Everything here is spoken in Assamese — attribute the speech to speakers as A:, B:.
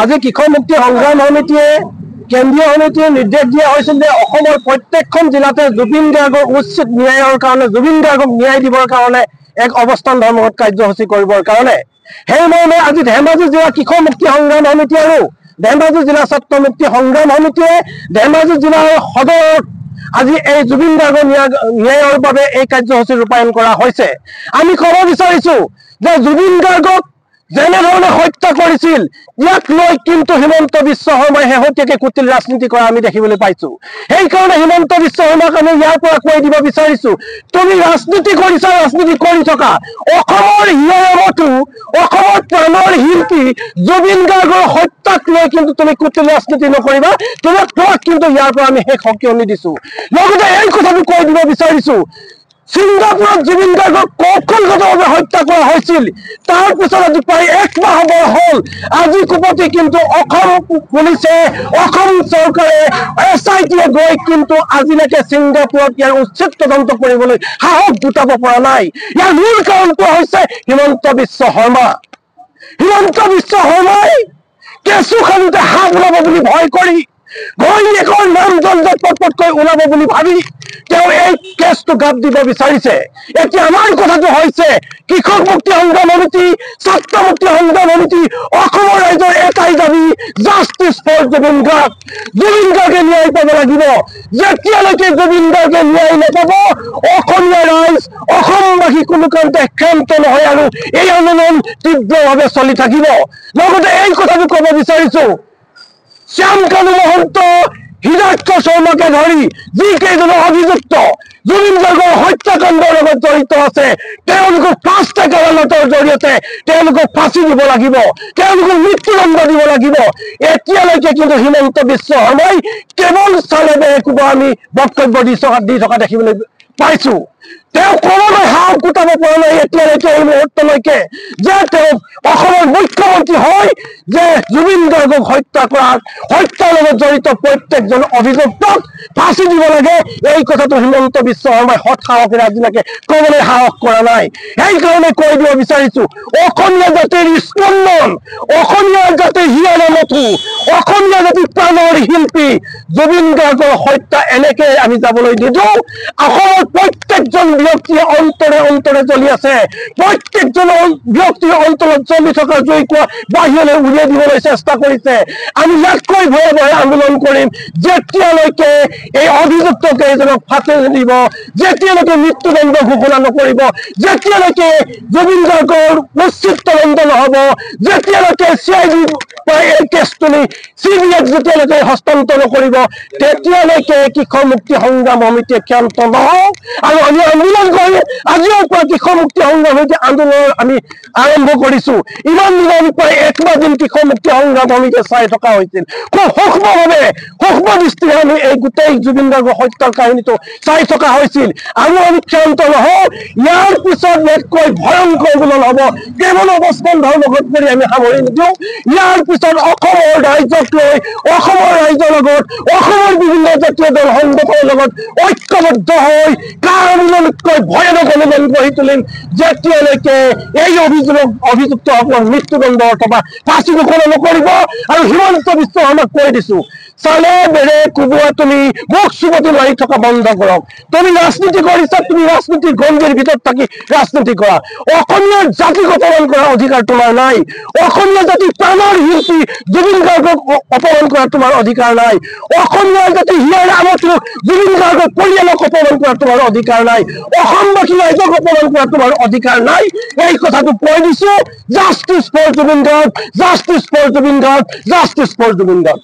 A: আজি কৃষক মুক্তি সংগ্ৰাম সমিতিয়ে কেন্দ্ৰীয় সমিতিয়ে নিৰ্দেশ দিয়া হৈছিল যে অসমৰ প্ৰত্যেকখন জিলাতে জুবিন গাৰ্গৰ উচিত ন্যায়ৰ কাৰণে জুবিন গাৰ্গক ন্যায় দিবৰ কাৰণে এক অৱস্থান ধৰ্মঘট কাৰ্যসূচী কৰিবৰ কাৰণে সেই মৰ্মে আজি ধেমাজি জিলা কৃষক মুক্তি সংগ্ৰাম সমিতি আৰু ধেমাজি জিলা ছাত্ৰ মুক্তি সংগ্ৰাম সমিতিয়ে ধেমাজি জিলাৰ সদৰত আজি এই জুবিন গাৰ্গৰ ন্যায়ৰ বাবে এই কাৰ্যসূচী ৰূপায়ণ কৰা হৈছে। আমি ক'ব বিচাৰিছো যে জুবিন গাৰ্গক যেনেধৰণে হত্যা কৰিছিল ইয়াক লৈ কিন্তু হিমন্ত বিশ্ব শৰ্মাই শেহতীয়াকৈ কুটিল ৰাজনীতি কৰা আমি দেখিবলৈ পাইছো। সেইকাৰণে হিমন্ত বিশ্ব শৰ্মাক আমি ইয়াৰ পৰা কৈ দিব বিচাৰিছো, তুমি ৰাজনীতি কৰিছা, ৰাজনীতি কৰি থকা অসমৰ হিয়ামতো অসমৰ প্ৰাণৰ শিল্পী জুবিন গাৰ্গৰ হত্যাক লৈ কিন্তু তুমি কুটিল ৰাজনীতি নকৰিবা, তোমাক কিন্তু ইয়াৰ পৰা আমি শেষ সকিয়নি দিছো। লগতে এই কথাটো কৈ দিব বিচাৰিছো, ছিংগাপুৰত জুবিন গাৰ্গক কৌশলগতভাৱে হত্যা কৰা হৈছিল, তাৰ পিছত আজি প্ৰায় 1 মাহ হ'ল আজি কুপতি কিন্তু অসম পুলিচে অসম চৰকাৰে SITয়ে গৈ কিন্তু আজিলৈকে ছিংগাপুৰত ইয়াৰ উচিত তদন্ত কৰিবলৈ সাহস গোটাব পৰা নাই। ইয়াৰ মূল কাৰণটো হৈছে হিমন্ত বিশ্ব শৰ্মা। হিমন্ত বিশ্ব শৰ্মাই কেঁচু খান্দিতে সাপ ওলাব বুলি ভয় কৰি ঘৈণীয়েকৰ নাম জলপটকৈ ওলাব বুলি ভাবি তেওঁ এই কেছটো গাপ দিব বিচাৰিছে। এতিয়া আমাৰ কথাটো হৈছে কৃষক মুক্তি সংগ্ৰাম সমিতি, ছাত্ৰ মুক্তি সংগ্ৰাম সমিতি, অসমৰ ৰাইজৰ এটাই দাবী, জাষ্টিছ ফৰ জুবিন গাৰ্গ। জুবিন গাৰ্গে ন্যায় পাব লাগিব। যেতিয়ালৈকে জুবিন গাৰ্গে ন্যায় নাপাব অসমীয়া ৰাইজ অসমবাসী কোনো কাৰণতে ক্ষান্ত নহয় আৰু এই আন্দোলন তীব্ৰভাৱে চলি থাকিব। লগতে এই কথাটো ক'ব বিচাৰিছো, শ্যাম কানু মহন্ত, হীৰাক্ষ শৰ্মাকে ধৰি যিকেইজন অভিযুক্ত জুবিন গাৰ্গৰ হত্যাকাণ্ডৰ লগত জড়িত আছে তেওঁলোকক ফাষ্ট ট্ৰেক আদালতৰ জৰিয়তে তেওঁলোকক ফাঁচি দিব লাগিব, তেওঁলোকক মৃত্যুদণ্ড দিব লাগিব। এতিয়ালৈকে কিন্তু হিমন্ত বিশ্ব শৰ্মাই কেৱল চালে বেকুবা আমি বক্তব্য দি থকা দেখিবলৈ পাইছো। তেওঁ ক'বলৈ সাহস গোটাব পৰা নাই এতিয়ালৈকে এই মুহূৰ্তলৈকে যে তেওঁ অসমৰ মুখ্যমন্ত্ৰী হয় যে জুবিন গাৰ্গক হত্যাৰ লগত জড়িত প্ৰত্যেকজন অভিযুক্তক ফাঁচি দিব লাগে। এই কথাটো হিমন্ত বিশ্ব শৰ্মাই সৎ সাহসেৰে আজিলৈকে ক'বলৈ সাহস কৰা নাই। সেইকাৰণে কৈ দিব বিচাৰিছো, অসমীয়া জাতিৰ স্পন্দন, অসমীয়া জাতিৰ হিয়ামথু, অসমীয়া জাতিৰ প্ৰাণৰ শিল্পী জুবিন গাৰ্গৰ হত্যা এনেকে আমি যাবলৈ নিদিওঁ। অসমৰ প্ৰত্যেকজন ব্যক্তিয়ে অন্তৰে অন্তৰে জ্বলি আছে, প্ৰত্যেকজন ব্যক্তিৰ অন্তৰত জ্বলি থকা জুইকুৰা বাহিৰলৈ উলিয়াই দিবলৈ চেষ্টা কৰিছে। আমি ইয়াতকৈ ভয়ে ভয়ে আন্দোলন কৰিম যেতিয়ালৈকে এই অভিযুক্ত কেইজনক ফাঁচি দিব, যেতিয়ালৈকে মৃত্যুদণ্ড ঘোষণা নকৰিব, যেতিয়ালৈকে জুবিন গাৰ্গৰ উচিত তদন্ত নহ'ব, যেতিয়ালৈকে CID এই কেছ তুলি CBIক যেতিয়ালৈকে হস্তান্তৰ নকৰিব তেতিয়ালৈকে কৃষক মুক্তি সংগ্ৰাম সমিতিয়ে ক্ষান্ত নহওক। আৰু আমি আন্দোলন কৰি আজিৰ পৰা কৃষক মুক্তি সংগ্ৰাম সমিতি আন্দোলন আমি আৰম্ভ কৰিছো। ইমান দিন আমি প্ৰায় 1 মাহ দিন কৃষক মুক্তি সংগ্ৰাম সমিতিয়ে চাই থকা হৈছিল। খুব সূক্ষ্ম দৃষ্টিৰে আমি এই গোটেই জুবিন গাৰ্গৰ হত্যাৰ কাহিনীটো চাই থকা হৈছিল। আৰু আমি ক্ষান্ত নহওঁ। ইয়াৰ পিছত ইয়াতকৈ ভয়ংকৰ আন্দোলন হ'ব। কেৱল অৱস্থান ধৰ্মঘট কৰি আমি সামৰি নিদিওঁ। ইয়াৰ পিছত অসমৰ ৰাইজক লৈ অসমৰ ৰাইজৰ লগত অসমৰ বিভিন্ন জাতীয় দল সংগঠনৰ লগত ঐক্যবদ্ধ হৈ আন্দোলনতকৈ ভয়ানক আন্দোলন গঢ়ি তুলিম যেতিয়ালৈকে এই অভিযুক্তসকলক মৃত্যুদণ্ড অথবা ফাঁচি ঘোষণা নকৰিব। আৰু হিমন্ত বিশ্ব শৰ্মাক কৈ দিছো, চালে বেৰে কোবোৱা তুমি মুখ চুবতি মাৰি থকা বন্ধ কৰক। তুমি ৰাজনীতি কৰিছা, তুমি ৰাজনীতিৰ গণ্ডিৰ ভিতৰত থাকি ৰাজনীতি কৰা। অসমীয়া জাতিক অপমান কৰাৰ অধিকাৰ তোমাৰ নাই। অসমীয়া জাতিৰ প্ৰাণৰ শিল্পী জুবিন গাৰ্গক অপমান কৰাৰ তোমাৰ অধিকাৰ নাই। অসমীয়া জাতিৰ হিয়াৰ আমঠু জুবিন গাৰ্গৰ পৰিয়ালক অপমান কৰাৰ তোমাৰ অধিকাৰ নাই। অসমবাসী ৰাইজক অপমান কৰাৰ তোমাৰ অধিকাৰ নাই। এই কথাটো কৈ দিছো, justice for Zubeen Garg, justice for Zubeen Garg, justice for Zubeen Garg.